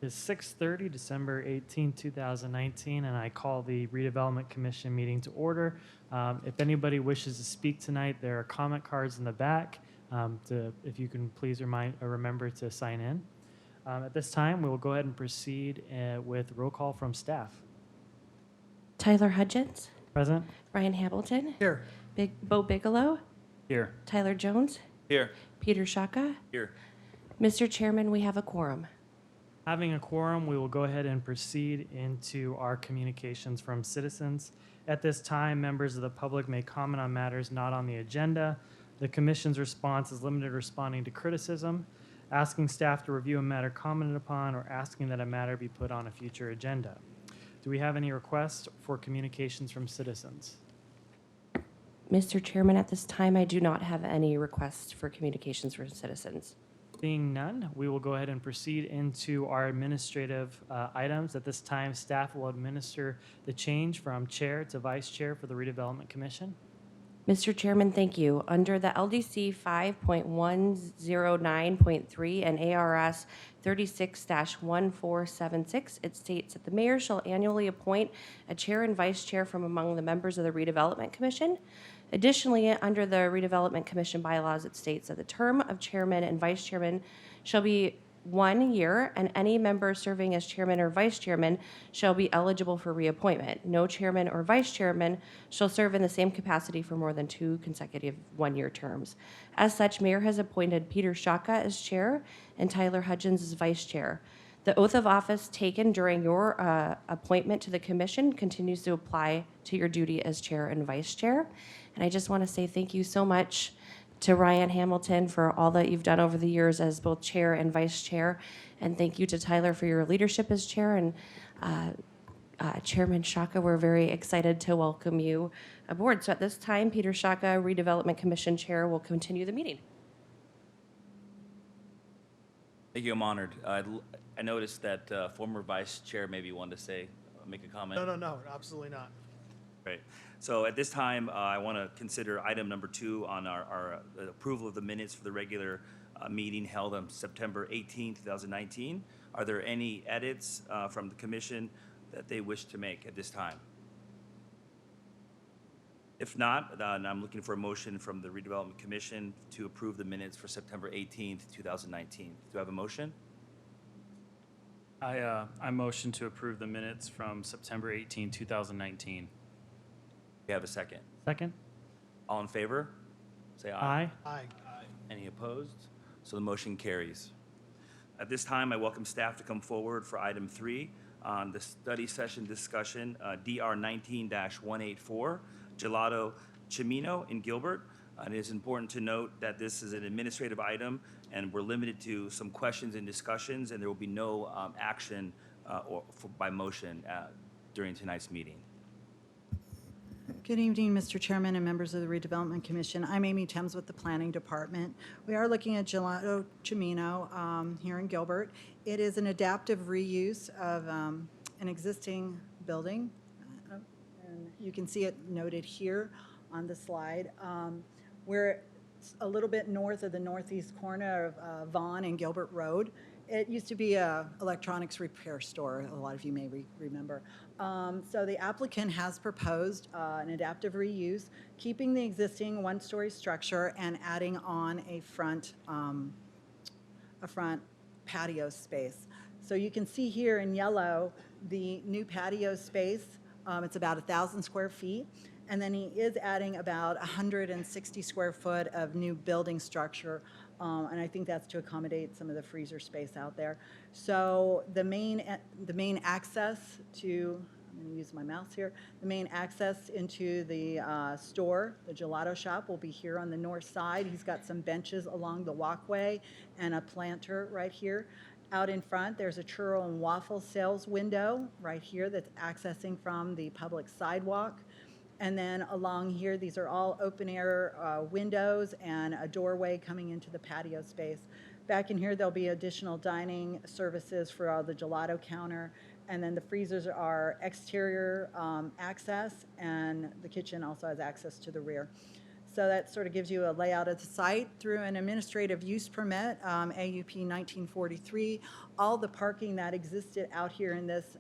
It's 6:30, December 18, 2019, and I call the Redevelopment Commission meeting to order. If anybody wishes to speak tonight, there are comment cards in the back. If you can please remember to sign in. At this time, we will go ahead and proceed with roll call from staff. Tyler Hudgens, Present? Ryan Hamilton, Here. Bo Bigelow, Here. Tyler Jones, Here. Peter Shaka. Here. Mr. Chairman, we have a quorum. Having a quorum, we will go ahead and proceed into our communications from citizens. At this time, members of the public may comment on matters not on the agenda. The commission's response is limited to responding to criticism, asking staff to review a matter commented upon, or asking that a matter be put on a future agenda. Do we have any requests for communications from citizens? Mr. Chairman, at this time, I do not have any requests for communications from citizens. Seeing none, we will go ahead and proceed into our administrative items. At this time, staff will administer the change from chair to vice chair for the Redevelopment Commission. Mr. Chairman, thank you. Under the LDC 5.109.3 and ARS 36-1476, it states that the mayor shall annually appoint a chair and vice chair from among the members of the Redevelopment Commission. Additionally, under the Redevelopment Commission bylaws, it states that the term of chairman and vice chairman shall be 1 year, and any member serving as chairman or vice chairman shall be eligible for reappointment. No chairman or vice chairman shall serve in the same capacity for more than 2 consecutive 1-year terms. As such, Mayor has appointed Peter Shaka as chair and Tyler Hudgens as vice chair. The oath of office taken during your appointment to the commission continues to apply to your duty as chair and vice chair. And I just want to say thank you so much to Ryan Hamilton for all that you've done over the years as both chair and vice chair. And thank you to Tyler for your leadership as chair. And Chairman Shaka, we're very excited to welcome you aboard. So at this time, Peter Shaka, Redevelopment Commission Chair, will continue the meeting. Thank you. I'm honored. I noticed that former vice chair maybe wanted to make a comment. No, absolutely not. Great. So at this time, I want to consider item number 2 on our approval of the minutes for the regular meeting held on September 18, 2019. Are there any edits from the commission that they wish to make at this time? If not, then I'm looking for a motion from the Redevelopment Commission to approve the minutes for September 18th, 2019. Do I have a motion? I motion to approve the minutes from September 18, 2019. We have a second. Second? All in favor? Say aye. Aye. Aye. Any opposed? So the motion carries. At this time, I welcome staff to come forward for item 3 on the study session discussion, DR 19-184, Gelato Cimino in Gilbert. It is important to note that this is an administrative item, and we're limited to some questions and discussions, and there will be no action by motion during tonight's meeting. Good evening, Mr. Chairman and members of the Redevelopment Commission. I'm Amy Thames with the Planning Department. We are looking at Gelato Cimino here in Gilbert. It is an adaptive reuse of an existing building. And you can see it noted here on the slide. We're a little bit north of the northeast corner of Vaughn and Gilbert Road. It used to be an electronics repair store, a lot of you may remember. So the applicant has proposed an adaptive reuse, keeping the existing 1-story structure and adding on a front patio space. So you can see here in yellow the new patio space. It's about 1,000 square feet. And then he is adding about 160 square foot of new building structure. And I think that's to accommodate some of the freezer space out there. So the main access to, I'm going to use my mouse here, the main access into the store, the gelato shop, will be here on the north side. He's got some benches along the walkway and a planter right here. Out in front, there's a churro and waffle sales window right here that's accessing from the public sidewalk. And then along here, these are all open air windows and a doorway coming into the patio space. Back in here, there'll be additional dining services for the gelato counter. And then the freezers are exterior access, and the kitchen also has access to the rear. So that sort of gives you a layout of the site. Through an administrative use permit, AUP 1943, all the parking that existed out here in this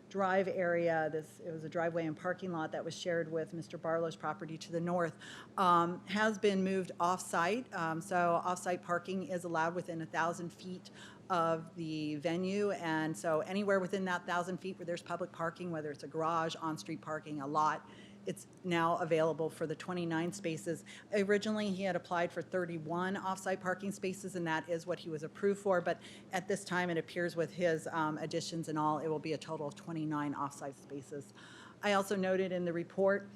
drive area, it was a driveway and parking lot that was shared with Mr. Barlow's property to the north, has been moved off-site. So off-site parking is allowed within 1,000 feet of the venue, and so anywhere within that 1,000 feet where there's public parking, whether it's a garage, on-street parking, a lot, it's now available for the 29 spaces. Originally, he had applied for 31 off-site parking spaces, and that is what he was approved for, but at this time, it appears with his additions and all, it will be a total of 29 off-site spaces. I also noted in the report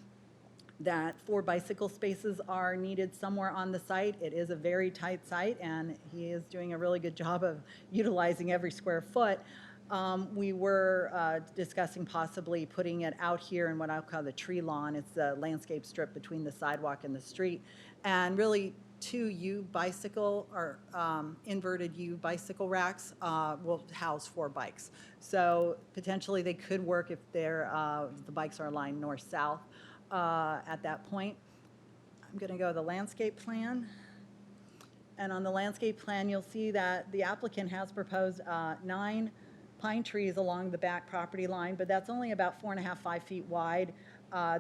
that 4 bicycle spaces are needed somewhere on the site. It is a very tight site, and he is doing a really good job of utilizing every square foot. We were discussing possibly putting it out here in what I'll call the tree lawn. It's the landscape strip between the sidewalk and the street. And really, 2 U-bicycle or inverted U-bicycle racks will house 4 bikes. So potentially they could work if the bikes are aligned north-south at that point. I'm going to go to the landscape plan. And on the landscape plan, you'll see that the applicant has proposed 9 pine trees along the back property line, but that's only about 4.5, 5 feet wide.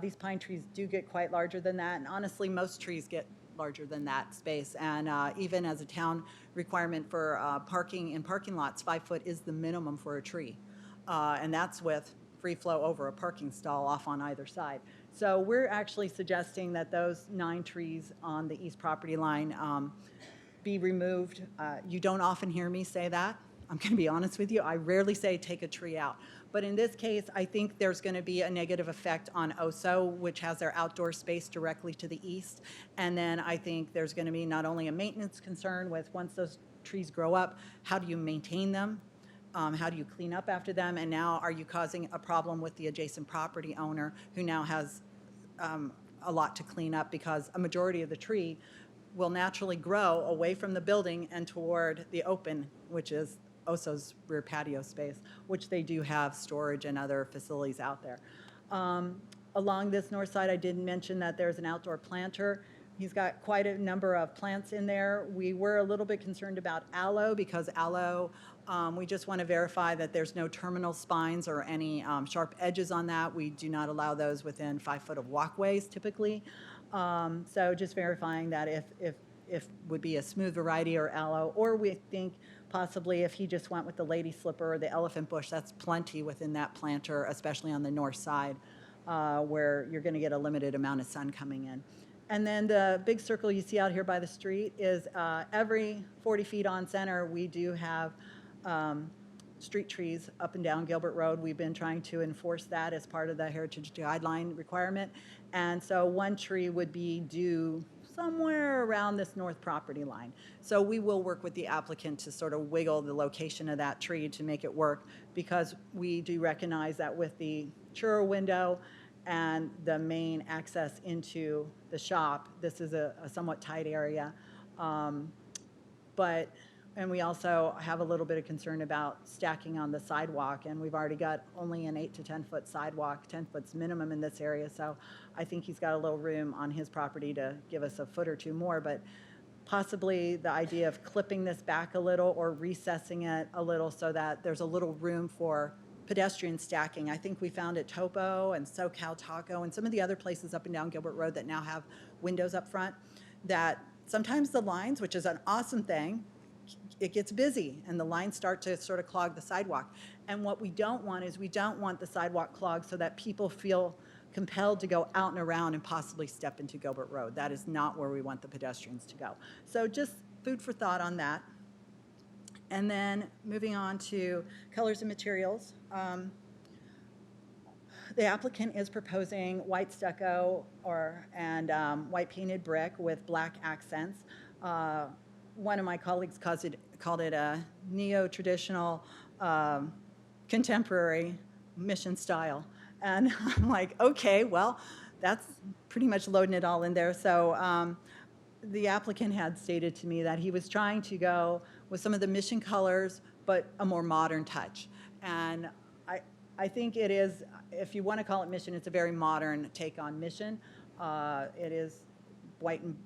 These pine trees do get quite larger than that, and honestly, most trees get larger than that space. And even as a town requirement for parking in parking lots, 5 foot is the minimum for a tree. And that's with free flow over a parking stall off on either side. So we're actually suggesting that those 9 trees on the east property line be removed. You don't often hear me say that. I'm going to be honest with you. I rarely say take a tree out. But in this case, I think there's going to be a negative effect on OSO, which has their outdoor space directly to the east. And then I think there's going to be not only a maintenance concern with once those trees grow up, how do you maintain them? How do you clean up after them? And now are you causing a problem with the adjacent property owner who now has a lot to clean up because a majority of the tree will naturally grow away from the building and toward the open, which is OSO's rear patio space, which they do have storage and other facilities out there. Along this north side, I did mention that there's an outdoor planter. He's got quite a number of plants in there. We were a little bit concerned about aloe because aloe, we just want to verify that there's no terminal spines or any sharp edges on that. We do not allow those within 5 foot of walkways typically. So just verifying that if would be a smooth variety or aloe, or we think possibly if he just went with the lady slipper or the elephant bush, that's plenty within that planter, especially on the north side where you're going to get a limited amount of sun coming in. And then the big circle you see out here by the street is every 40 feet on center, we do have street trees up and down Gilbert Road. We've been trying to enforce that as part of the Heritage Guideline requirement. And so 1 tree would be due somewhere around this north property line. So we will work with the applicant to sort of wiggle the location of that tree to make it work, because we do recognize that with the churro window and the main access into the shop, this is a somewhat tight area. And we also have a little bit of concern about stacking on the sidewalk, and we've already got only an 8 to 10 foot sidewalk, 10 foot's minimum in this area, so I think he's got a little room on his property to give us a foot or 2 more, but possibly the idea of clipping this back a little or recessing it a little so that there's a little room for pedestrian stacking. I think we found at Topo and SoCal Taco and some of the other places up and down Gilbert Road that now have windows up front, that sometimes the lines, which is an awesome thing, it gets busy and the lines start to sort of clog the sidewalk. And what we don't want is we don't want the sidewalk clogged so that people feel compelled to go out and around and possibly step into Gilbert Road. That is not where we want the pedestrians to go. So just food for thought on that. And then moving on to colors and materials. The applicant is proposing white stucco and white painted brick with black accents. One of my colleagues called it a neo-traditional contemporary mission style. And I'm like, okay, well, that's pretty much loading it all in there. So the applicant had stated to me that he was trying to go with some of the mission colors, but a more modern touch. And I think it is, if you want to call it mission, it's a very modern take on mission. It is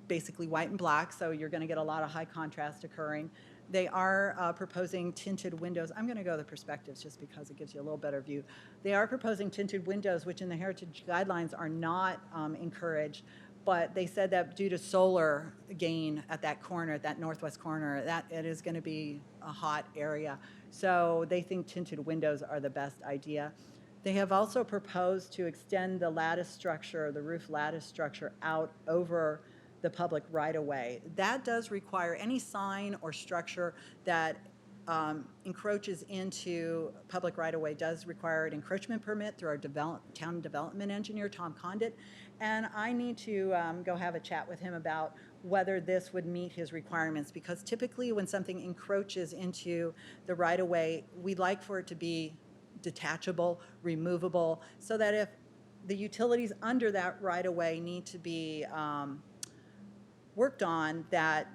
basically white and black, so you're going to get a lot of high contrast occurring. They are proposing tinted windows. I'm going to go to the perspectives just because it gives you a little better view. They are proposing tinted windows, which in the heritage guidelines are not encouraged, but they said that due to solar gain at that corner, at that northwest corner, that it is going to be a hot area. So they think tinted windows are the best idea. They have also proposed to extend the lattice structure, the roof lattice structure, out over the public right-of-way. That does require any sign or structure that encroaches into public right-of-way does require an encroachment permit through our town development engineer, Tom Condit. And I need to go have a chat with him about whether this would meet his requirements, because typically when something encroaches into the right-of-way, we like for it to be detachable, removable, so that if the utilities under that right-of-way need to be worked on, that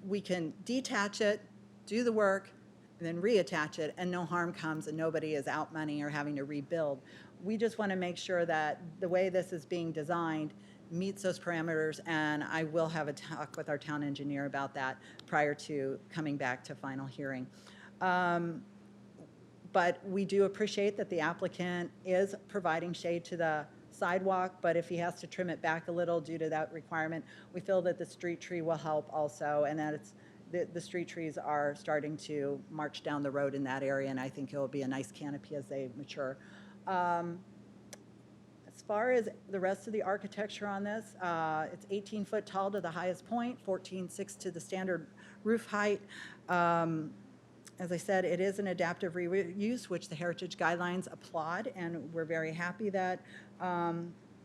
we can detach it, do the work, and then reattach it, and no harm comes and nobody is out money or having to rebuild. We just want to make sure that the way this is being designed meets those parameters, and I will have a talk with our town engineer about that prior to coming back to final hearing. But we do appreciate that the applicant is providing shade to the sidewalk, but if he has to trim it back a little due to that requirement, we feel that the street tree will help also, and that it's the street trees are starting to march down the road in that area, and I think it will be a nice canopy as they mature. As far as the rest of the architecture on this, it's 18 foot tall to the highest point, 14.6 to the standard roof height. As I said, it is an adaptive reuse, which the heritage guidelines applaud, and we're very happy that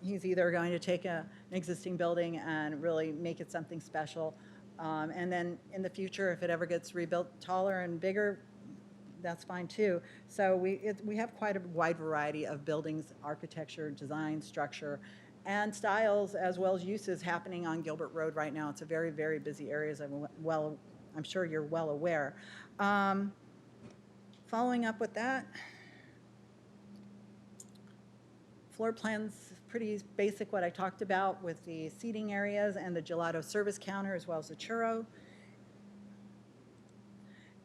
he's either going to take an existing building and really make it something special, and then in the future, if it ever gets rebuilt taller and bigger, that's fine too. So we have quite a wide variety of buildings, architecture, design, structure, and styles, as well as uses happening on Gilbert Road right now. It's a very, very busy area, as I'm sure you're well aware. Following up with that, floor plan's pretty basic, what I talked about with the seating areas and the gelato service counter, as well as the churro.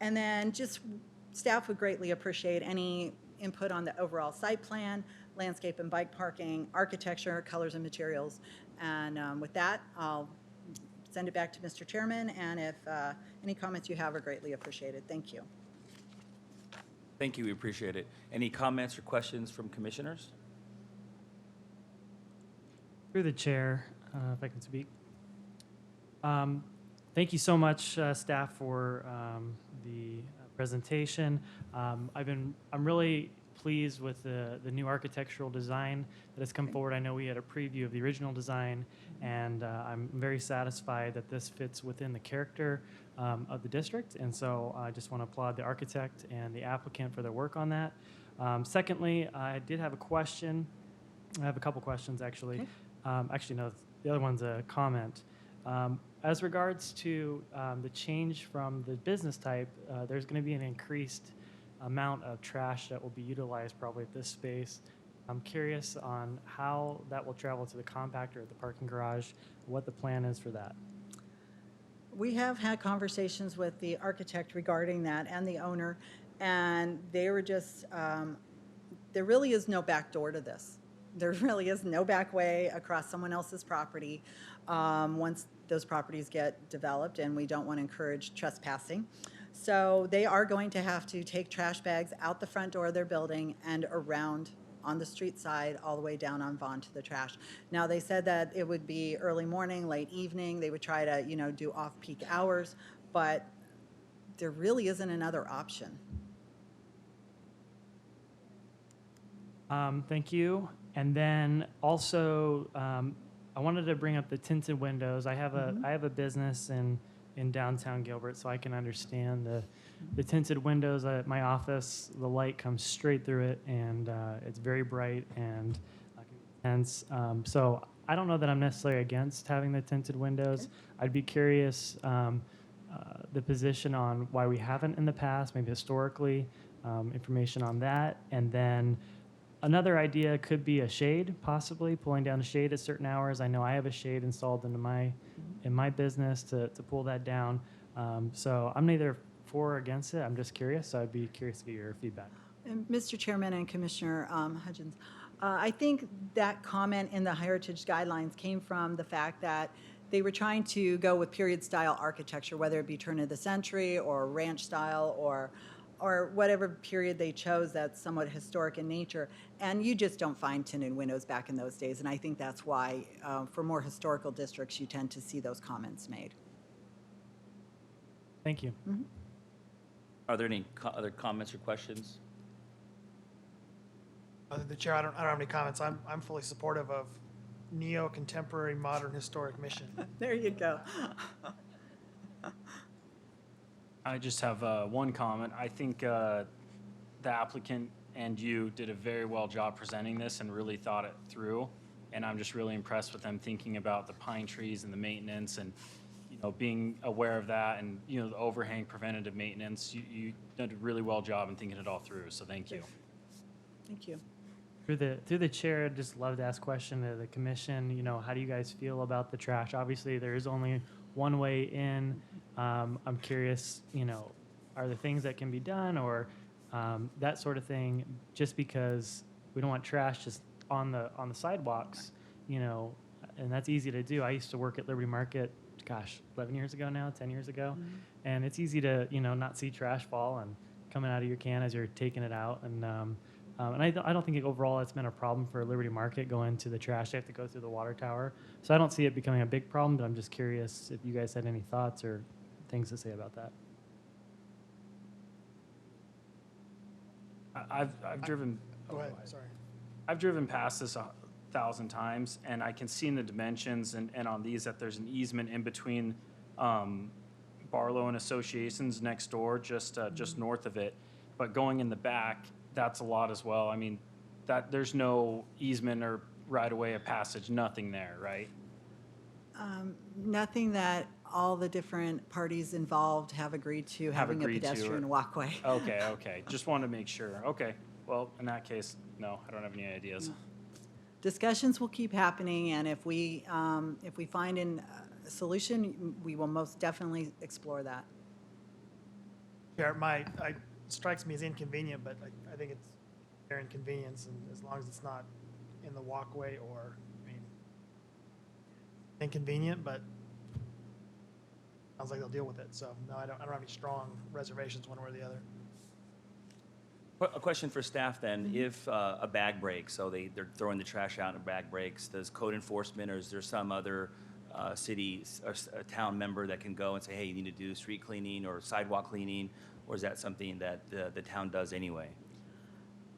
And then just staff would greatly appreciate any input on the overall site plan, landscape and bike parking, architecture, colors and materials. And with that, I'll send it back to Mr. Chairman, and if any comments you have are greatly appreciated. Thank you. Thank you, we appreciate it. Any comments or questions from commissioners? Through the chair, if I can speak. Thank you so much, staff, for the presentation. I'm really pleased with the new architectural design that has come forward. I know we had a preview of the original design, and I'm very satisfied that this fits within the character of the district. And so I just want to applaud the architect and the applicant for their work on that. Secondly, I did have a question. I have a couple questions, actually. Okay. Actually, no, the other one's a comment. As regards to the change from the business type, there's going to be an increased amount of trash that will be utilized probably at this space. I'm curious on how that will travel to the compactor at the parking garage, what the plan is for that. We have had conversations with the architect regarding that and the owner, and they were just, there really is no back door to this. There really is no back way across someone else's property once those properties get developed, and we don't want to encourage trespassing. So they are going to have to take trash bags out the front door of their building and around on the street side all the way down on Vaughn to the trash. Now, they said that it would be early morning, late evening. They would try to, do off-peak hours, but there really isn't another option. Thank you. And then also, I wanted to bring up the tinted windows. I have a business in downtown Gilbert, so I can understand the tinted windows at my office. The light comes straight through it, and it's very bright and intense. So I don't know that I'm necessarily against having the tinted windows. Okay. I'd be curious the position on why we haven't in the past, maybe historically, information on that, and then Another idea could be a shade, possibly pulling down a shade at certain hours. I know I have a shade installed into in my business to pull that down. So I'm neither for or against it. I'm just curious. So I'd be curious to get your feedback. And Mr. Chairman and Commissioner Hudgens, I think that comment in the heritage guidelines came from the fact that they were trying to go with period style architecture, whether it be turn of the century or ranch style or whatever period they chose that's somewhat historic in nature. And you just don't find tinted windows back in those days. And I think that's why for more historical districts, you tend to see those comments made. Thank you. Are there any other comments or questions? The chair, I don't have any comments. I'm fully supportive of neo-contemporary modern historic mission. There you go. I just have one comment. I think the applicant and you did a very well job presenting this and really thought it through. And I'm just really impressed with them thinking about the pine trees and the maintenance and, being aware of that and, the overhang preventative maintenance. You did a really well job in thinking it all through. So thank you. Thank you. Through the chair, I'd just love to ask a question to the commission. How do you guys feel about the trash? Obviously, there is only one way in. I'm curious, are there things that can be done or that sort of thing? Just because we don't want trash just on the sidewalks, and that's easy to do. I used to work at Liberty Market, 11 years ago now, 10 years ago, and it's easy to not see trash fall and coming out of your can as you're taking it out and I don't think overall it's been a problem for Liberty Market going to the trash. They have to go through the water tower. So I don't see it becoming a big problem, but I'm just curious if you guys had any thoughts or things to say about that. I've driven. Go ahead, sorry. I've driven past this 1,000 times, and I can see in the dimensions and on these that there's an easement in between Barlow and Associations next door, just north of it. But going in the back, that's a lot as well. I mean, that there's no easement or right of way of passage, nothing there, right? Nothing that all the different parties involved have agreed to having a agreed to pedestrian it. walkway. Okay. Just wanted to make sure. Okay. Well, in that case, no, I don't have any ideas. Discussions will keep happening, and if we find a solution, we will most definitely explore that. Chair, it strikes me as inconvenient, but I think it's their inconvenience, and as long as it's not in the walkway or, inconvenient, but sounds like they'll deal with it. So no, I don't have any strong reservations one way or the other. A question for staff then, if a bag breaks, so they're throwing the trash out and a bag breaks, does code enforcement or is there some other city or a town member that can go and say, hey, you need to do street cleaning or sidewalk cleaning, or is that something that the town does anyway?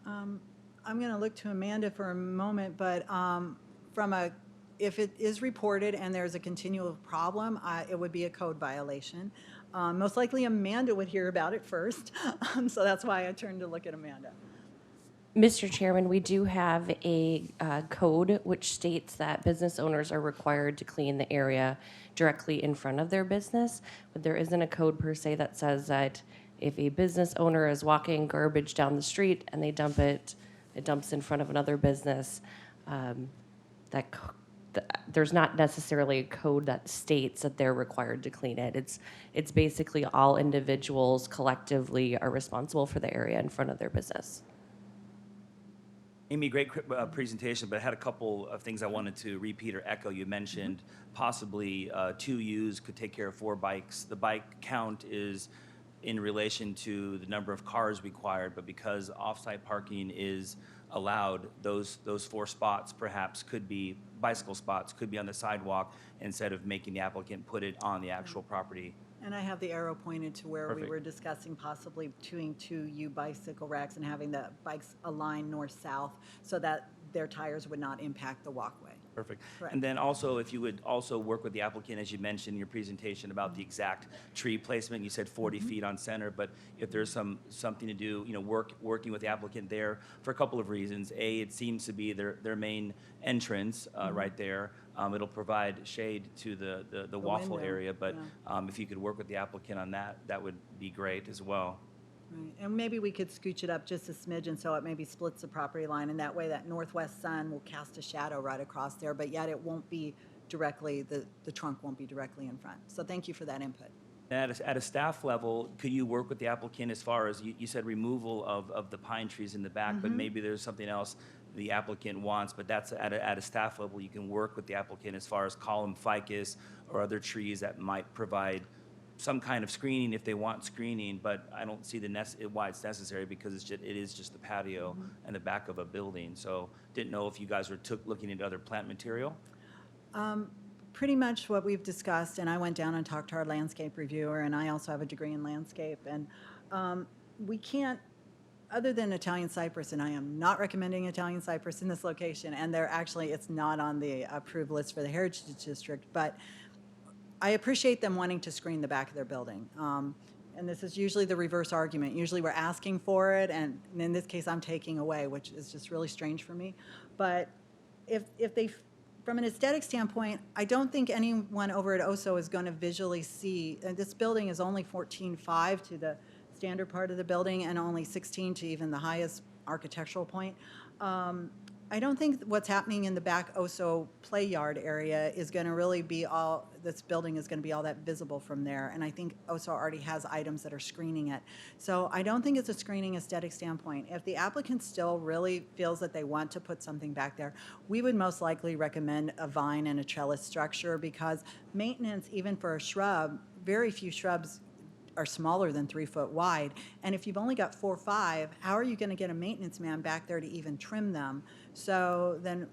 I'm going to look to Amanda for a moment, but if it is reported and there's a continual problem, it would be a code violation. Most likely Amanda would hear about it first, so that's why I turned to look at Amanda. Mr. Chairman, we do have a code which states that business owners are required to clean the area directly in front of their business, but there isn't a code per se that says that if a business owner is walking garbage down the street and it dumps in front of another business, there's not necessarily a code that states that they're required to clean it. It's basically all individuals collectively are responsible for the area in front of their business. Amy, great presentation, but I had a couple of things I wanted to repeat or echo. You mentioned possibly 2 U's could take care of 4 bikes. The bike count is in relation to the number of cars required, but because off-site parking is allowed, those 4 spots perhaps could be bicycle spots, could be on the sidewalk instead of making the applicant put it on the actual property. And I have the arrow pointed to where Perfect. we were discussing possibly doing 2 U bicycle racks and having the bikes align north-south so that their tires would not impact the walkway. Perfect. Correct. And then also, if you would also work with the applicant, as you mentioned in your presentation about the exact tree placement, you said 40 feet on center, but if there's something to do, working with the applicant there for a couple of reasons. A, it seems to be their main entrance right there. It'll provide shade to the waffle window, area, but yeah. if you could work with the applicant on that, that would be great as well. Right, and maybe we could scooch it up just a smidgen so it maybe splits the property line, and that way that northwest sun will cast a shadow right across there, but yet it won't be directly, the trunk won't be directly in front. So thank you for that input. At a staff level, could you work with the applicant as far as, you said removal of the pine trees in the back, but maybe there's something else the applicant wants, but that's at a staff level, you can work with the applicant as far as column ficus or other trees that might provide some kind of screening if they want screening, but I don't see why it's necessary because it is just the patio and the back of a building. So didn't know if you guys were looking at other plant material? Pretty much what we've discussed, and I went down and talked to our landscape reviewer, and I also have a degree in landscape, and we can't, other than Italian cypress, and I am not recommending Italian cypress in this location, and it's not on the approved list for the Heritage District, but I appreciate them wanting to screen the back of their building. And this is usually the reverse argument. Usually we're asking for it, and in this case, I'm taking away, which is just really strange for me. But if they, from an aesthetic standpoint, I don't think anyone over at OSO is going to visually see, and this building is only 14.5 to the standard part of the building and only 16 to even the highest architectural point. I don't think what's happening in the back OSO play yard area is going to really be this building is going to be all that visible from there. And I think OSO already has items that are screening it. So I don't think it's a screening aesthetic standpoint. If the applicant still really feels that they want to put something back there, we would most likely recommend a vine and a trellis structure because maintenance, even for a shrub, very few shrubs are smaller than 3 foot wide. And if you've only got 4 or 5, how are you going to get a maintenance man back there to even trim them? So then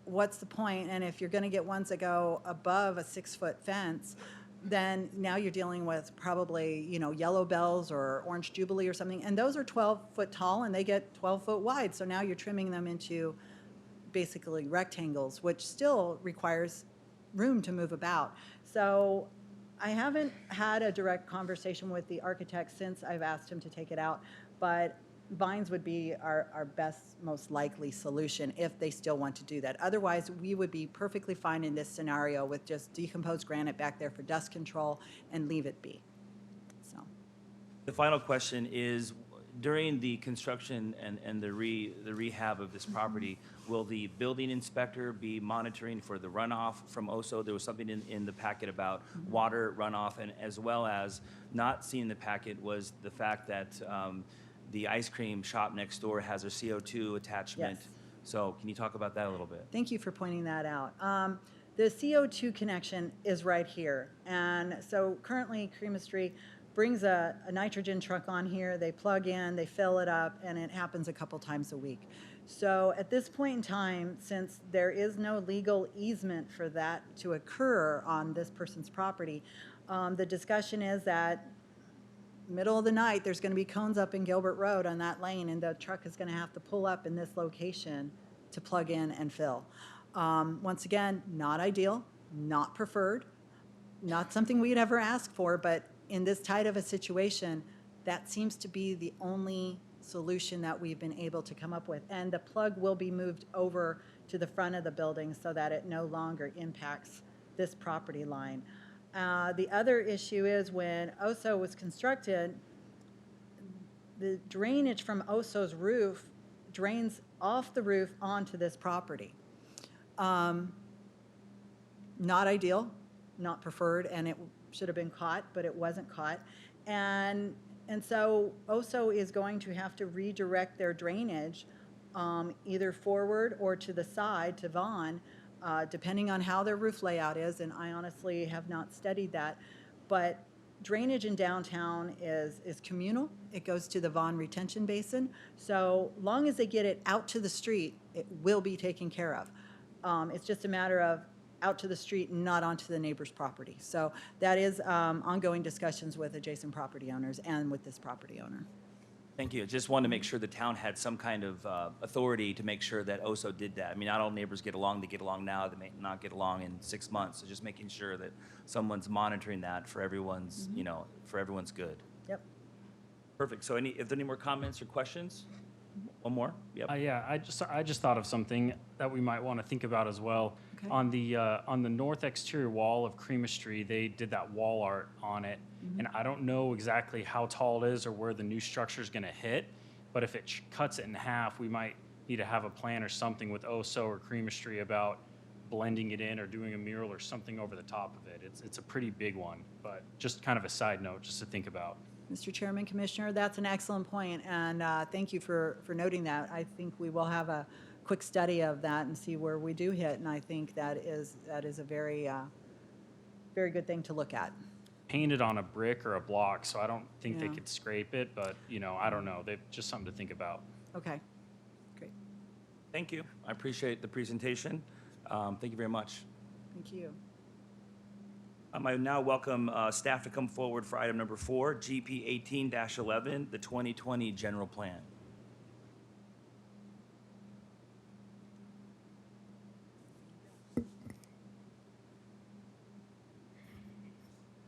what's the point? And if you're going to get ones that go above a 6 foot fence, then now you're dealing with probably, yellow bells or orange jubilee or something. And those are 12 foot tall and they get 12 foot wide. So now you're trimming them into basically rectangles, which still requires room to move about. So I haven't had a direct conversation with the architect since I've asked him to take it out, but vines would be our best, most likely solution if they still want to do that. Otherwise, we would be perfectly fine in this scenario with just decomposed granite back there for dust control and leave it be. So, The final question is, during the construction and the rehab of this property, will the building inspector be monitoring for the runoff from OSO? There was something in the packet about water runoff, and as well as not seeing the packet was the fact that the ice cream shop next door has a CO2 attachment. Yes. So can you talk about that a little bit? thank you for pointing that out. The CO2 connection is right here. And so currently Creamistry brings a nitrogen truck on here, they plug in, they fill it up, and it happens a couple times a week. So at this point in time, since there is no legal easement for that to occur on this person's property, the discussion is that middle of the night, there's going to be cones up in Gilbert Road on that lane, and the truck is going to have to pull up in this location to plug in and fill. Once again, not ideal, not preferred, not something we'd ever ask for, but in this tight of a situation, that seems to be the only solution that we've been able to come up with. And the plug will be moved over to the front of the building so that it no longer impacts this property line. The other issue is when OSO was constructed, the drainage from OSO's roof drains off the roof onto this property. Not ideal, not preferred, and it should have been caught, but it wasn't caught. And so OSO is going to have to redirect their drainage either forward or to the side to Vaughan, depending on how their roof layout is, and I honestly have not studied that. But drainage in downtown is communal. It goes to the Vaughan Retention Basin. So long as they get it out to the street, it will be taken care of. It's just a matter of out to the street and not onto the neighbor's property. So that is ongoing discussions with adjacent property owners and with this property owner. Thank you. Just wanted to make sure the town had some kind of authority to make sure that OSO did that. I mean, not all neighbors get along. They get along now. They may not get along in 6 months. So just making sure that someone's monitoring that for everyone's, for everyone's good. Yep. Perfect. So if there are any more comments or questions? One more? Yep. Yeah, I just thought of something that we might want to think about as well. Okay. On the north exterior wall of Creamistry, they did that wall art on it, and I don't know exactly how tall it is or where the new structure is going to hit, but if it cuts it in half, we might need to have a plan or something with OSO or Creamistry about blending it in or doing a mural or something over the top of it. It's a pretty big one, but just kind of a side note just to think about. Mr. Chairman, Commissioner, that's an excellent point, and thank you for noting that. I think we will have a quick study of that and see where we do hit, and I think that is a very, very good thing to look at. Painted on a brick or a block, so I don't think they Yeah. could scrape it, but, I don't know. Just something to think about. Okay, great. Thank you. I appreciate the presentation. Thank you very much. Thank you. I now welcome staff to come forward for item number 4, GP 18-11, the 2020 General Plan.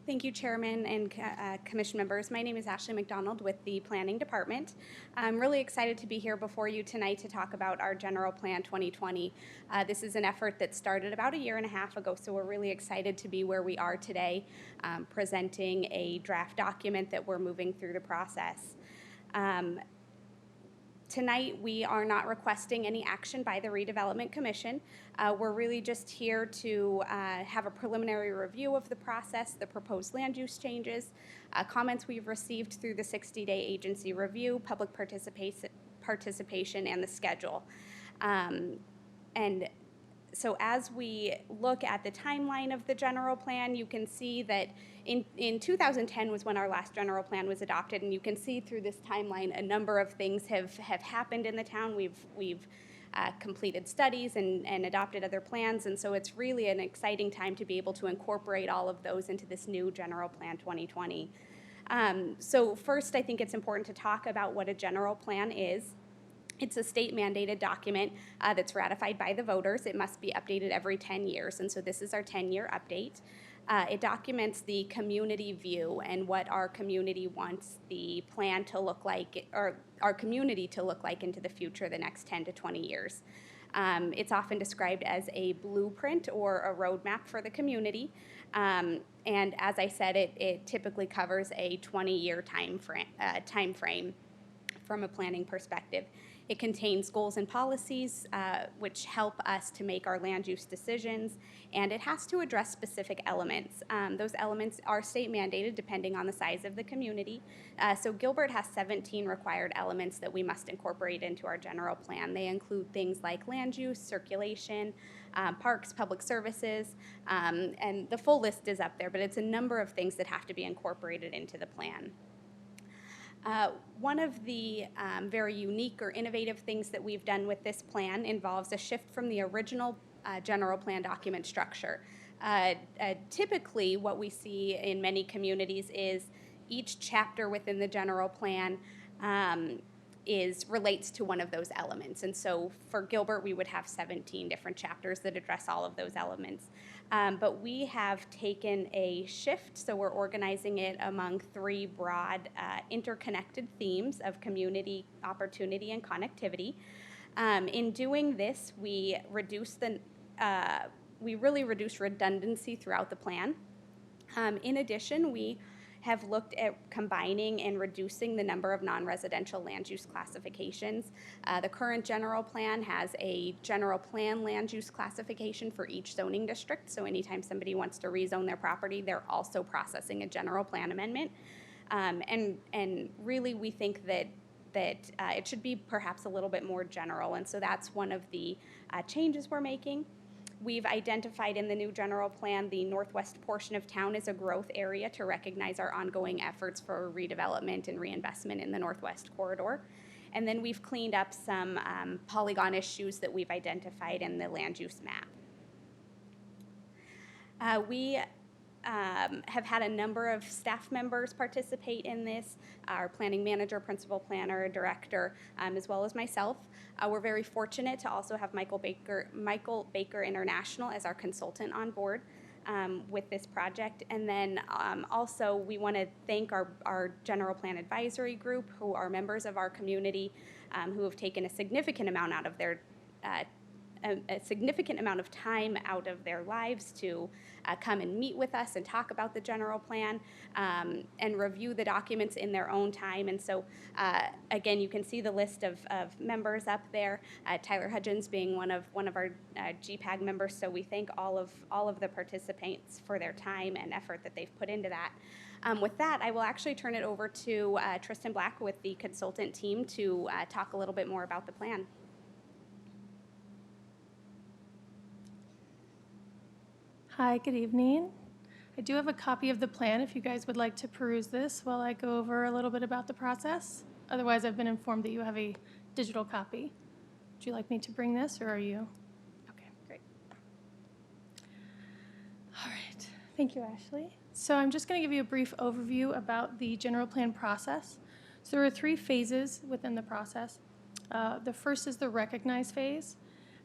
Thank you, Chairman and Commission members. My name is Ashley McDonald with the Planning Department. I'm really excited to be here before you tonight to talk about our General Plan 2020. This is an effort that started about a year and a half ago, so we're really excited to be where we are today, presenting a draft document that we're moving through the process. Tonight, we are not requesting any action by the Redevelopment Commission. We're really just here to have a preliminary review of the process, the proposed land use changes, comments we've received through the 60-day agency review, public participation, and the schedule. And so as we look at the timeline of the general plan, you can see that in 2010 was when our last general plan was adopted, and you can see through this timeline a number of things have happened in the town. We've completed studies and adopted other plans, and so it's really an exciting time to be able to incorporate all of those into this new General Plan 2020. So first, I think it's important to talk about what a general plan is. It's a state-mandated document that's ratified by the voters. It must be updated every 10 years, and so this is our 10-year update. It documents the community view and what our community wants the plan to look like, or our community to look like into the future, the next 10 to 20 years. It's often described as a blueprint or a roadmap for the community. And as I said, it typically covers a 20-year time frame from a planning perspective. It contains goals and policies which help us to make our land use decisions, and it has to address specific elements. Those elements are state mandated depending on the size of the community. So Gilbert has 17 required elements that we must incorporate into our general plan. They include things like land use, circulation, parks, public services, and the full list is up there, but it's a number of things that have to be incorporated into the plan. One of the very unique or innovative things that we've done with this plan involves a shift from the original general plan document structure. Typically, what we see in many communities is each chapter within the general plan relates to one of those elements. And so for Gilbert, we would have 17 different chapters that address all of those elements. But we have taken a shift, so we're organizing it among 3 broad interconnected themes of community, opportunity, and connectivity. In doing this, we really reduce redundancy throughout the plan. In addition, we have looked at combining and reducing the number of non-residential land use classifications. The current general plan has a general plan land use classification for each zoning district, so anytime somebody wants to rezone their property, they're also processing a general plan amendment. And really, we think that it should be perhaps a little bit more general, and so that's one of the changes we're making. We've identified in the new general plan the northwest portion of town as a growth area to recognize our ongoing efforts for redevelopment and reinvestment in the northwest corridor. And then we've cleaned up some polygon issues that we've identified in the land use map. We have had a number of staff members participate in this, our planning manager, principal planner, director, as well as myself. We're very fortunate to also have Michael Baker International as our consultant on board. with this project. And then also, we want to thank our general plan advisory group, who are members of our community, who have taken a significant amount out of their a significant amount of time out of their lives to come and meet with us and talk about the general plan and review the documents in their own time. And so, again, you can see the list of members up there. Tyler Hudgens being one of our GPAG members. So we thank all of the participants for their time and effort that they've put into that. With that, I will actually turn it over to Tristan Black with the consultant team to talk a little bit more about the plan. Hi, good evening. I do have a copy of the plan if you guys would like to peruse this while I go over a little bit about the process. Otherwise, I've been informed that you have a digital copy. Would you like me to bring this, or are you? Okay, great. All right, thank you, Ashley. So I'm just going to give you a brief overview about the general plan process. So there are 3 phases within the process. The first is the recognize phase,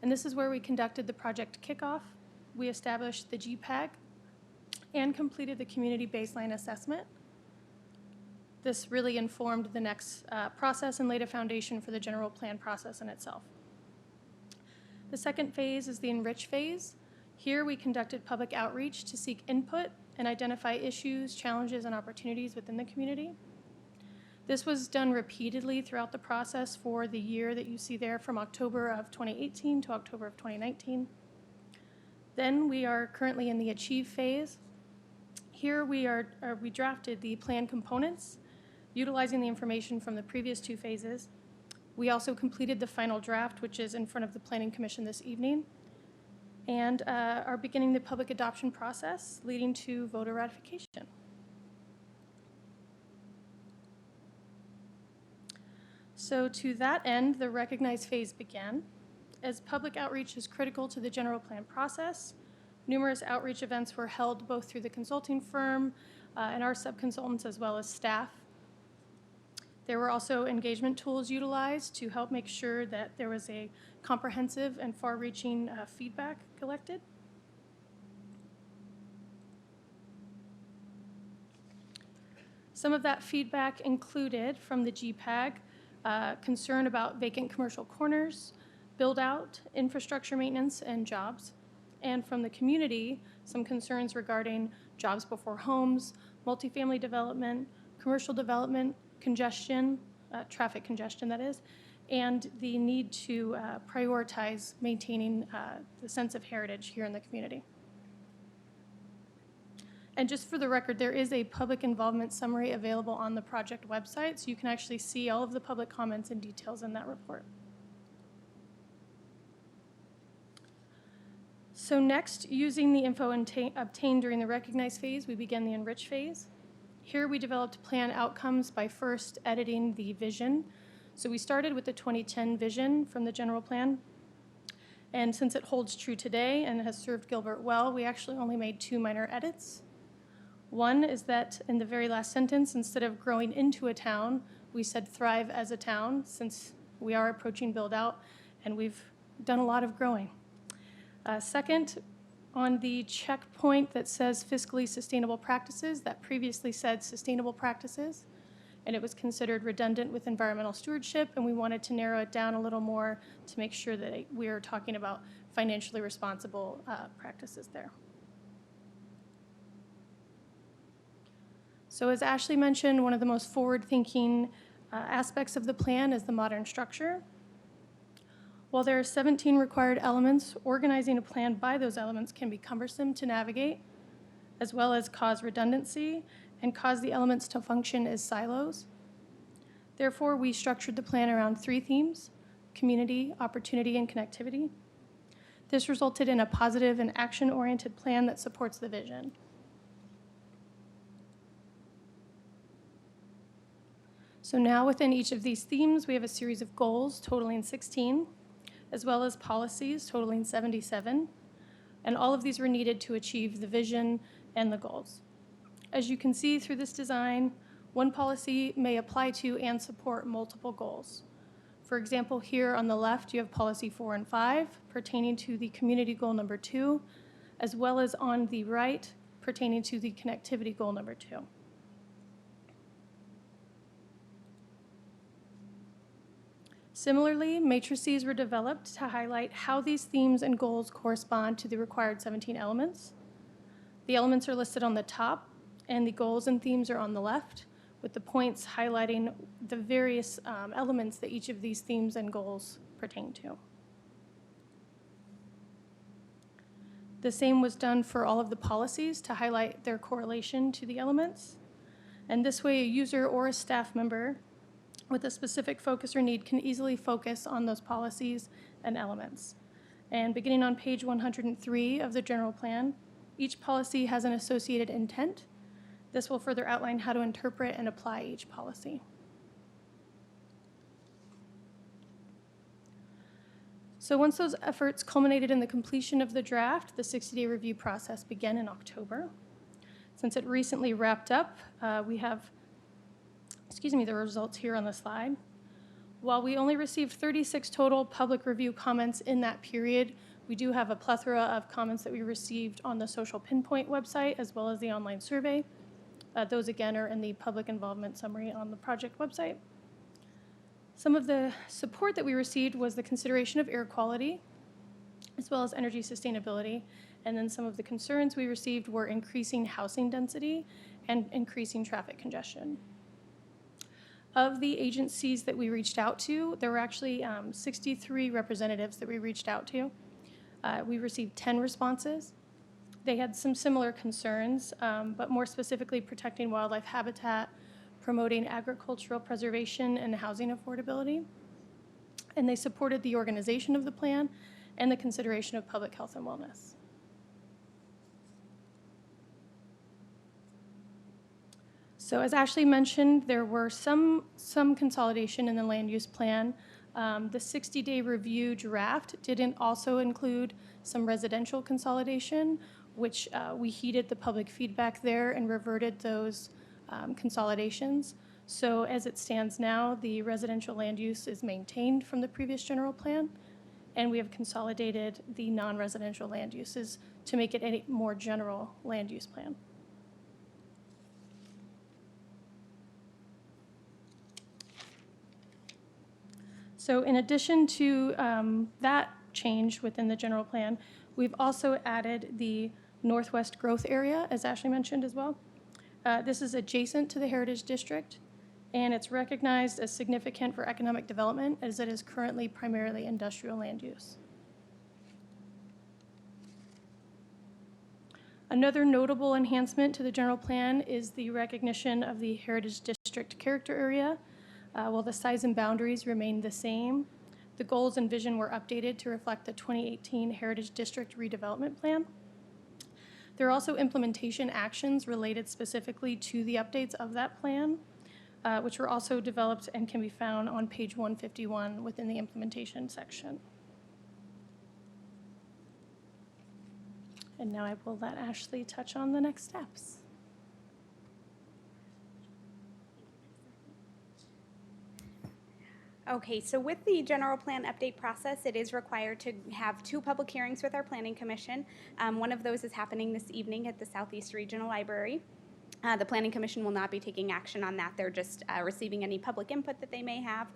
and this is where we conducted the project kickoff. We established the GPAG and completed the community baseline assessment. This really informed the next process and laid a foundation for the general plan process in itself. The second phase is the enrich phase. Here we conducted public outreach to seek input and identify issues, challenges, and opportunities within the community. This was done repeatedly throughout the process for the year that you see there, from October of 2018 to October of 2019. Then we are currently in the achieve phase. Here we drafted the plan components, utilizing the information from the previous 2 phases. We also completed the final draft, which is in front of the Planning Commission this evening, and are beginning the public adoption process, leading to voter ratification. So to that end, the recognize phase began. As public outreach is critical to the general plan process, numerous outreach events were held both through the consulting firm and our sub-consultants, as well as staff. There were also engagement tools utilized to help make sure that there was a comprehensive and far-reaching feedback collected. Some of that feedback included, from the GPAG, concern about vacant commercial corners, build out, infrastructure maintenance, and jobs. And from the community, some concerns regarding jobs before homes, multifamily development, commercial development, congestion, traffic congestion that is, and the need to prioritize maintaining the sense of heritage here in the community. And just for the record, there is a public involvement summary available on the project website, so you can actually see all of the public comments and details in that report. So next, using the info obtained during the recognize phase, we began the enrich phase. Here we developed plan outcomes by first editing the vision. So we started with the 2010 vision from the general plan. And since it holds true today and has served Gilbert well, we actually only made 2 minor edits. One is that in the very last sentence, instead of growing into a town, we said thrive as a town, since we are approaching build out and we've done a lot of growing. Second, on the checkpoint that says fiscally sustainable practices, that previously said sustainable practices, and it was considered redundant with environmental stewardship, and we wanted to narrow it down a little more to make sure that we are talking about financially responsible practices there. So as Ashley mentioned, one of the most forward-thinking aspects of the plan is the modern structure. While there are 17 required elements, organizing a plan by those elements can be cumbersome to navigate, as well as cause redundancy and cause the elements to function as silos. Therefore, we structured the plan around 3 themes: community, opportunity, and connectivity. This resulted in a positive and action-oriented plan that supports the vision. So now within each of these themes, we have a series of goals totaling 16, as well as policies totaling 77. And all of these were needed to achieve the vision and the goals. As you can see through this design, one policy may apply to and support multiple goals. For example, here on the left, you have policy 4 and 5 pertaining to the community goal number 2, as well as on the right pertaining to the connectivity goal number 2. Similarly, matrices were developed to highlight how these themes and goals correspond to the required 17 elements. The elements are listed on the top, and the goals and themes are on the left, with the points highlighting the various elements that each of these themes and goals pertain to. The same was done for all of the policies to highlight their correlation to the elements. And this way, a user or a staff member with a specific focus or need can easily focus on those policies and elements. And beginning on page 103 of the general plan, each policy has an associated intent. This will further outline how to interpret and apply each policy. So once those efforts culminated in the completion of the draft, the 60-day review process began in October. Since it recently wrapped up, we have the results here on the slide. While we only received 36 total public review comments in that period, we do have a plethora of comments that we received on the Social Pinpoint website as well as the online survey. Those again are in the public involvement summary on the project website. Some of the support that we received was the consideration of air quality as well as energy sustainability. And then some of the concerns we received were increasing housing density and increasing traffic congestion. Of the agencies that we reached out to, there were actually 63 representatives that we reached out to. We received 10 responses. They had some similar concerns, but more specifically protecting wildlife habitat, promoting agricultural preservation and housing affordability. And they supported the organization of the plan and the consideration of public health and wellness. So as Ashley mentioned, there were some consolidation in the land use plan. The 60-day review draft didn't also include some residential consolidation, which we heeded the public feedback there and reverted those consolidations. So as it stands now, the residential land use is maintained from the previous general plan, and we have consolidated the non-residential land uses to make it a more general land use plan. So in addition to that change within the general plan, we've also added the Northwest Growth Area, as Ashley mentioned as well. This is adjacent to the Heritage District, and it's recognized as significant for economic development as it is currently primarily industrial land use. Another notable enhancement to the general plan is the recognition of the Heritage District character area. While the size and boundaries remain the same, the goals and vision were updated to reflect the 2018 Heritage District Redevelopment Plan. There are also implementation actions related specifically to the updates of that plan, which were also developed and can be found on page 151 within the implementation section. And now I will let Ashley touch on the next steps. Okay, so with the general plan update process, it is required to have 2 public hearings with our Planning Commission. One of those is happening this evening at the Southeast Regional Library. The Planning Commission will not be taking action on that. They're just receiving any public input that they may have.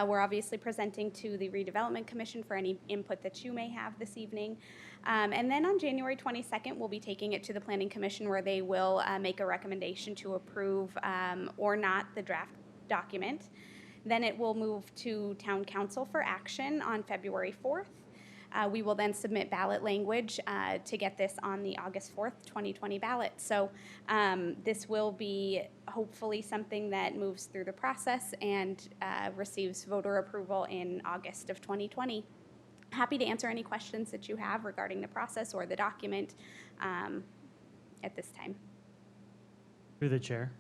We're obviously presenting to the Redevelopment Commission for any input that you may have this evening. And then on January 22nd, we'll be taking it to the Planning Commission where they will make a recommendation to approve or not the draft document. Then it will move to Town Council for action on February 4th. We will then submit ballot language to get this on the August 4th, 2020 ballot. So this will be hopefully something that moves through the process and receives voter approval in August of 2020. Happy to answer any questions that you have regarding the process or the document at this time. Through the chair.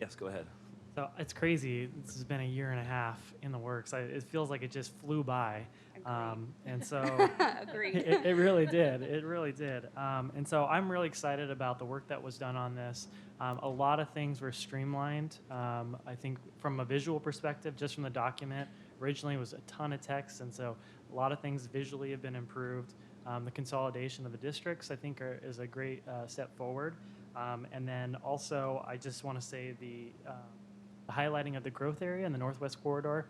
Yes, go ahead. So it's crazy. This has been a year and a half in the works. It feels like it just flew by. And so Agreed. it really did. It really did. And so I'm really excited about the work that was done on this. A lot of things were streamlined. I think from a visual perspective, just from the document, originally it was a ton of text. And so a lot of things visually have been improved. The consolidation of the districts, I think, is a great step forward. And then also, I just want to say the highlighting of the growth area in the Northwest Corridor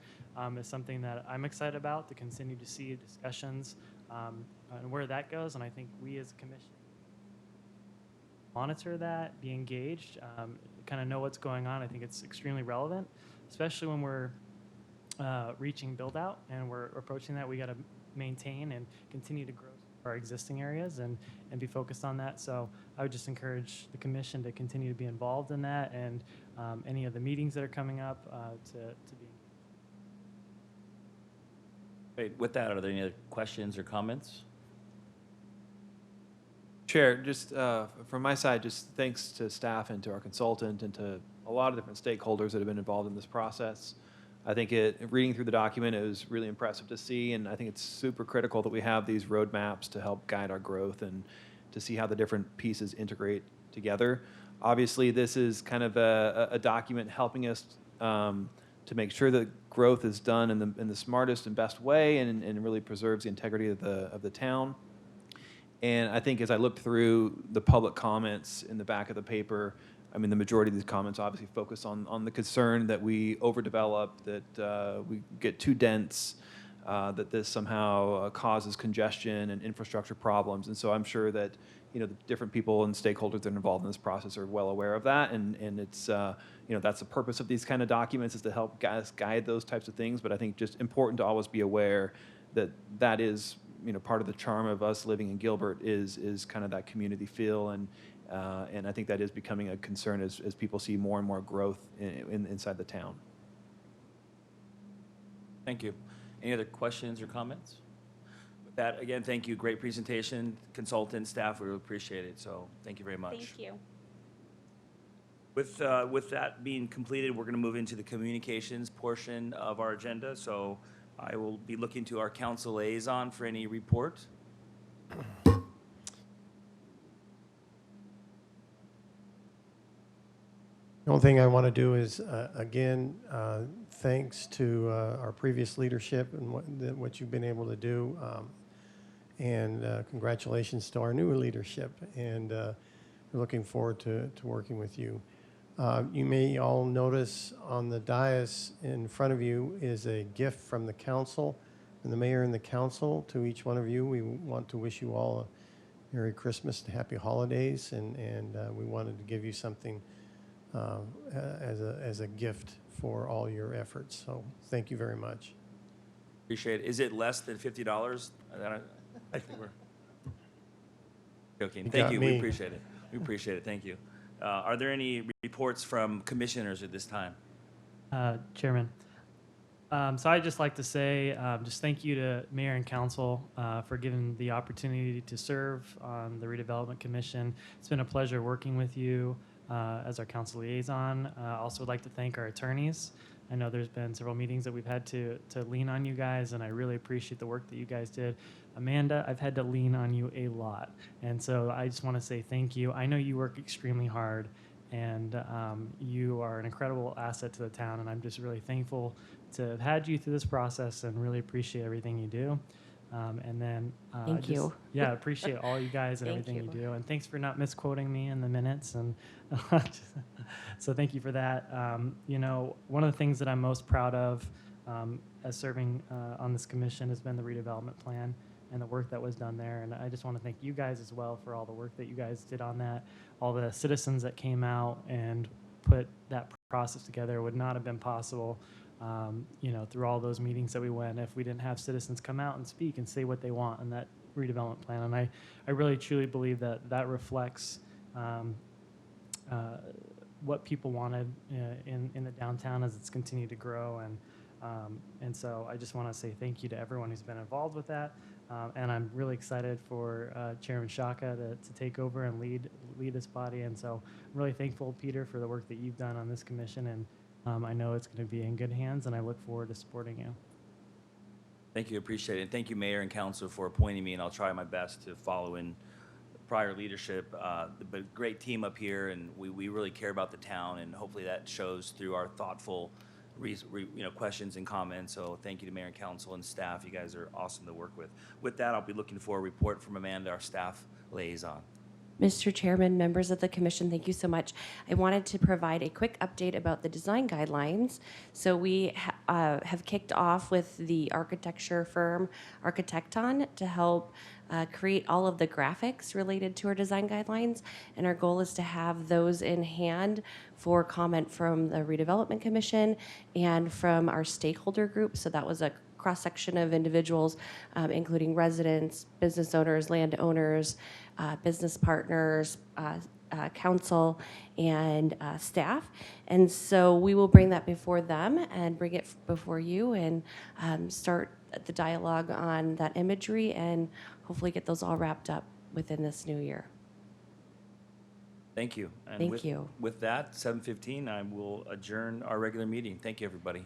is something that I'm excited about to continue to see discussions and where that goes. And I think we as a commission monitor that, be engaged, kind of know what's going on. I think it's extremely relevant, especially when we're reaching build out and we're approaching that. We got to maintain and continue to grow our existing areas and be focused on that. So I would just encourage the commission to continue to be involved in that and any of the meetings that are coming up to be. Great. With that, are there any other questions or comments? Chair, just from my side, just thanks to staff and to our consultant and to a lot of different stakeholders that have been involved in this process. I think reading through the document, it was really impressive to see, and I think it's super critical that we have these roadmaps to help guide our growth and to see how the different pieces integrate together. Obviously, this is kind of a document helping us to make sure that growth is done in the smartest and best way and really preserves the integrity of the town. And I think as I looked through the public comments in the back of the paper, I mean, the majority of these comments obviously focus on the concern that we overdevelop, that we get too dense, that this somehow causes congestion and infrastructure problems. And so I'm sure that, you know, the different people and stakeholders that are involved in this process are well aware of that. And it's, you know, that's the purpose of these kind of documents, is to help guide those types of things. But I think just important to always be aware that that is, you know, part of the charm of us living in Gilbert is kind of that community feel, and I think that is becoming a concern as people see more and more growth inside the town. Thank you. Any other questions or comments? With that, again, thank you. Great presentation. Consultant, staff, we really appreciate it. So thank you very much. Thank you. With that being completed, we're going to move into the communications portion of our agenda. So I will be looking to our council liaison for any report. The only thing I want to do is, again, thanks to our previous leadership and what you've been able to do, and congratulations to our new leadership. And we're looking forward to working with you. You may all notice on the dais in front of you is a gift from the council and the mayor and the council to each one of you. We want to wish you all a Merry Christmas and Happy Holidays, and we wanted to give you something as a gift for all your efforts. So thank you very much. Appreciate it. Is it less than $50? I think we're joking. You Thank got you. me. We appreciate it. We appreciate it. Thank you. Are there any reports from commissioners at this time? Chairman. So I'd just like to say just thank you to Mayor and Council for giving the opportunity to serve on the Redevelopment Commission. It's been a pleasure working with you as our council liaison. I also would like to thank our attorneys. I know there's been several meetings that we've had to lean on you guys, and I really appreciate the work that you guys did. Amanda, I've had to lean on you a lot, and so I just want to say thank you. I know you work extremely hard, and you are an incredible asset to the town, and I'm just really thankful to have had you through this process and really appreciate everything you do. And then Thank you. Yeah, appreciate all you guys and Thank everything you you. do. And thanks for not misquoting me in the minutes. And so thank you for that. You know, one of the things that I'm most proud of as serving on this commission has been the redevelopment plan and the work that was done there. And I just want to thank you guys as well for all the work that you guys did on that. All the citizens that came out and put that process together. It would not have been possible, you know, through all those meetings that we went if we didn't have citizens come out and speak and say what they want in that redevelopment plan. And I really truly believe that that reflects what people wanted in the downtown as it's continued to grow. And so I just want to say thank you to everyone who's been involved with that. And I'm really excited for Chairman Shaka to take over and lead this body. And so I'm really thankful, Peter, for the work that you've done on this commission. And I know it's going to be in good hands, and I look forward to supporting you. Thank you. Appreciate it. Thank you, Mayor and Council, for appointing me, and I'll try my best to follow in prior leadership. But great team up here, and we really care about the town, and hopefully that shows through our thoughtful questions and comments. So thank you to Mayor and Council and staff. You guys are awesome to work with. With that, I'll be looking for a report from Amanda, our staff liaison. Mr. Chairman, members of the commission, thank you so much. I wanted to provide a quick update about the design guidelines. So we have kicked off with the architecture firm Architecton to help create all of the graphics related to our design guidelines. And our goal is to have those in hand for comment from the Redevelopment Commission and from our stakeholder group. So that was a cross-section of individuals, including residents, business owners, landowners, business partners, council, and staff. And so we will bring that before them and bring it before you and start the dialogue on that imagery and hopefully get those all wrapped up within this new year. Thank you. And Thank you. With that, 7:15, I will adjourn our regular meeting. Thank you, everybody.